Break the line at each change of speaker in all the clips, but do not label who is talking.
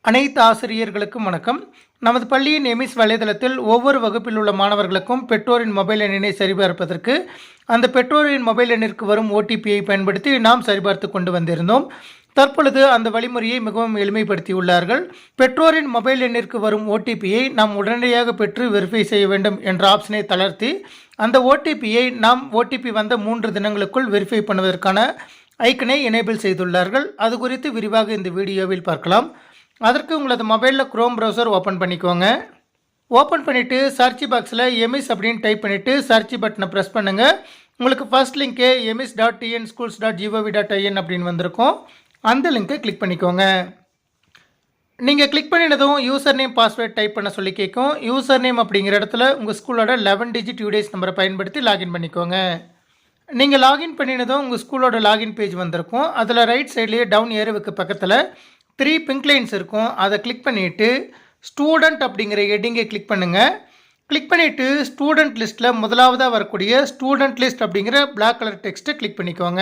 அனைத்து ஆசிரியர்களுக்கும் வணக்கம். நமது பள்ளியின் எமிஸ் வலைதளத்தில் ஒவ்வொரு வகுப்பில் உள்ள மாணவர்களுக்கும் பெற்றோரின் மொபைல் எண்ணினை சரிபார்ப்பதற்கு அந்த பெற்றோரின் மொபைல் எண்ணிற்கு வரும் ஓடிபியை பயன்படுத்தி நாம் சரிபார்த்து கொண்டு வந்திருந்தோம். தற்பொழுது அந்த வழிமுறையை மிகவும் எளிமைப்படுத்தியுள்ளார்கள். பெற்றோரின் மொபைல் எண்ணிற்கு வரும் ஓடிபியை நாம் உடனடியாக பெற்று வெரிஃபை செய்ய வேண்டும் என்ற ஆப்ஷனை தளர்த்தி அந்த ஓடிபியை நாம் ஓடிபி வந்த 3 தினங்களுக்குள் வெரிஃபை பண்ணுவதற்கான ஐக்கனை எனேபிள் செய்துள்ளார்கள். அது குறித்து விரிவாக இந்த வீடியோவில் பார்க்கலாம். அதற்கு உங்களது மொபைலில் குரோம் ப்ரௌசர் ஓப்பன் பண்ணிக்கோங்க. ஓப்பன் பண்ணிவிட்டு சர்ச் பாக்ஸில் எமிஸ் அப்படின்னு டைப் பண்ணிவிட்டு சர்ச் பட்டனை ப்ரெஸ் பண்ணுங்கள். உங்களுக்கு ஃபர்ஸ்ட் லிங்க்கு emis.tnschools.gov.in அப்படின்னு வந்திருக்கும். அந்த லிங்க்கை கிளிக் பண்ணிக்கோங்க. நீங்கள் கிளிக் பண்ணினதும் யூசர் நேம் பாஸ்வேர்ட் டைப் பண்ண சொல்லி கேட்கும். யூசர் நேம் அப்படிங்கிற இடத்துல உங்கள் ஸ்கூலோட 11 டிஜிட் யூடேஸ் நம்பரை பயன்படுத்தி லாகின் பண்ணிக்கோங்க. நீங்கள் லாகின் பண்ணினதும் உங்கள் ஸ்கூலோட லாகின் பேஜ் வந்திருக்கும். அதில் ரைட் சைட்லேயே டவுன் ஏரோவுக்கு பக்கத்தில் 3 பிங்க் லைன்ஸ் இருக்கும். அதை கிளிக் பண்ணிவிட்டு ஸ்டூடெண்ட் அப்படிங்கிற ஹெட்டிங்கை கிளிக் பண்ணுங்கள். கிளிக் பண்ணிவிட்டு ஸ்டூடெண்ட் லிஸ்ட்டில் முதலாவதாக வரக்கூடிய ஸ்டூடெண்ட் லிஸ்ட் அப்படிங்கிற பிளாக் கலர் டெக்ஸ்ட்டை கிளிக் பண்ணிக்கோங்க.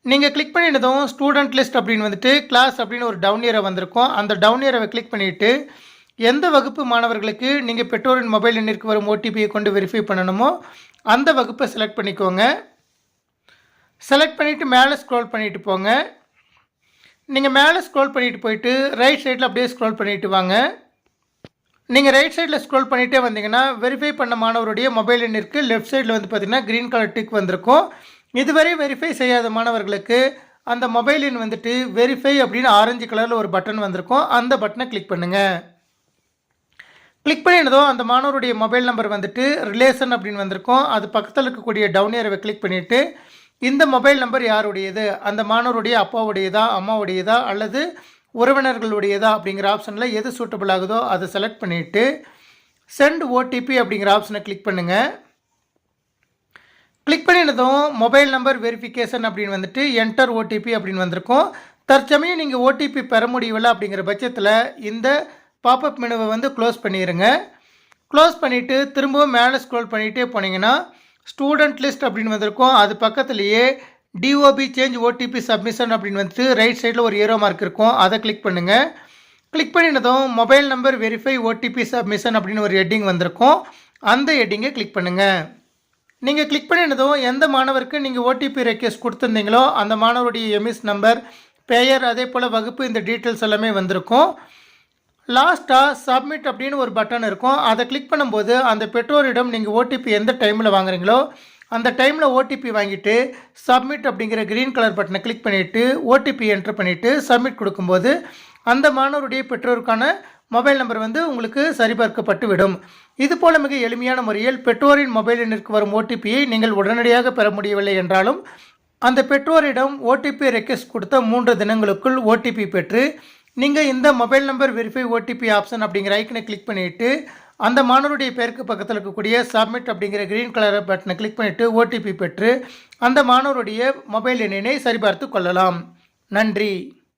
நீங்கள் கிளிக் பண்ணினதும் ஸ்டூடெண்ட் லிஸ்ட் அப்படின்னு வந்துட்டு கிளாஸ் அப்படின்னு ஒரு டவுன் ஏரோ வந்திருக்கும். அந்த டவுன் ஏரோவை கிளிக் பண்ணிவிட்டு எந்த வகுப்பு மாணவர்களுக்கு நீங்கள் பெற்றோரின் மொபைல் எண்ணிற்கு வரும் ஓடிபியை கொண்டு வெரிஃபை பண்ணணுமோ அந்த வகுப்பை செலக்ட் பண்ணிக்கோங்க. செலக்ட் பண்ணிவிட்டு மேலே ஸ்க்ரோல் பண்ணிவிட்டு போங்க. நீங்கள் மேலே ஸ்க்ரோல் பண்ணிட்டு போயிட்டு ரைட் சைடில் அப்படியே ஸ்க்ரோல் பண்ணிட்டு வாங்க. நீங்கள் ரைட் சைடில் ஸ்க்ரோல் பண்ணிகிட்டே வந்தீங்கன்னா வெரிஃபை பண்ண மாணவருடைய மொபைல் எண்ணிற்கு லெஃப்ட் சைடில் வந்து பார்த்திங்கன்னா க்ரீன் கலர் டிக் வந்திருக்கும். இதுவரை வெரிஃபை செய்யாத மாணவர்களுக்கு அந்த மொபைல் எண் வந்துட்டு வெரிஃபை அப்படின்னு ஆரஞ்சு கலரில் ஒரு பட்டன் வந்திருக்கும். அந்த பட்டனை கிளிக் பண்ணுங்கள். கிளிக் பண்ணினதும் அந்த மாணவருடைய மொபைல் நம்பர் வந்துட்டு ரிலேஷன் அப்படின்னு வந்திருக்கும். அது பக்கத்தில் இருக்கக்கூடிய டவுன் ஏரோவை கிளிக் பண்ணிவிட்டு இந்த மொபைல் நம்பர் யாருடையது, அந்த மாணவருடைய அப்பாவுடையதா அம்மாவுடையதா அல்லது உறவினர்களுடையதா அப்படிங்கிற ஆப்ஷனில் எது சூட்டபிள் ஆகுதோ அதை செலக்ட் பண்ணிவிட்டு சென்ட் ஓடிபி அப்படிங்கிற ஆப்ஷனை கிளிக் பண்ணுங்கள். கிளிக் பண்ணினதும் மொபைல் நம்பர் வெரிஃபிகேஷன் அப்படின்னு வந்துட்டு என்டர் ஓடிபி அப்படின்னு வந்திருக்கும். தற்சமயம் நீங்கள் ஓடிபி பெற முடியவில்லை அப்படிங்கிற பட்சத்தில் இந்த பாப்அப் மெனுவை வந்து க்ளோஸ் பண்ணிடுங்க. க்ளோஸ் பண்ணிவிட்டு திரும்பவும் மேலே ஸ்க்ரோல் பண்ணிகிட்டே போனீங்கன்னா ஸ்டூடெண்ட் லிஸ்ட் அப்படின்னு வந்திருக்கும். அது பக்கத்துலேயே டிஓபி சேஞ்ச் ஓடிபி சப்மிஷன் அப்படின்னு வந்துட்டு ரைட் சைடில் ஒரு ஏரோ மார்க் இருக்கும். அதை கிளிக் பண்ணுங்கள். கிளிக் பண்ணினதும் mobile number verify OTP submission அப்படின்னு ஒரு ஹெட்டிங் வந்திருக்கும். அந்த ஹெட்டிங்கை கிளிக் பண்ணுங்கள். நீங்கள் கிளிக் பண்ணினதும் எந்த மாணவருக்கு நீங்கள் ஓடிபி ரெக்வெஸ்ட் கொடுத்துருந்தீங்களோ அந்த மாணவருடைய எமிஸ் நம்பர், பெயர், அதே போல் வகுப்பு, இந்த டீட்டெயில்ஸ் எல்லாமே வந்திருக்கும். லாஸ்ட்டாக சப்மிட் அப்படின்னு ஒரு பட்டன் இருக்கும். அதை கிளிக் பண்ணும்போது அந்த பெற்றோரிடம் நீங்கள் ஓடிபி எந்த டைமில் வாங்குறீங்களோ அந்த டைமில் ஓடிபி வாங்கிட்டு சப்மிட் அப்படிங்கிற க்ரீன் கலர் பட்டனை கிளிக் பண்ணிவிட்டு ஓடிபி என்ட்ரு பண்ணிவிட்டு சப்மிட் கொடுக்கும்போது அந்த மாணவருடைய பெற்றோருக்கான மொபைல் நம்பர் வந்து உங்களுக்கு சரிபார்க்கப்பட்டு விடும். இதுபோல் மிக எளிமையான முறையில் பெற்றோரின் மொபைல் எண்ணிற்கு வரும் ஓடிபியை நீங்கள் உடனடியாக பெற முடியவில்லை என்றாலும் அந்த பெற்றோரிடம் ஓடிபி ரெக்வெஸ்ட் கொடுத்த 3 தினங்களுக்குள் ஓடிபி பெற்று நீங்கள் இந்த mobile number verify OTP option அப்படிங்கிற ஐக்கனை கிளிக் பண்ணிவிட்டு அந்த மாணவருடைய பேருக்கு பக்கத்தில் இருக்கக்கூடிய சப்மிட் அப்படிங்கிற க்ரீன் கலர் பட்டனை கிளிக் பண்ணிவிட்டு ஓடிபி பெற்று அந்த மாணவருடைய மொபைல் எண்ணினை சரிபார்த்து கொள்ளலாம். நன்றி.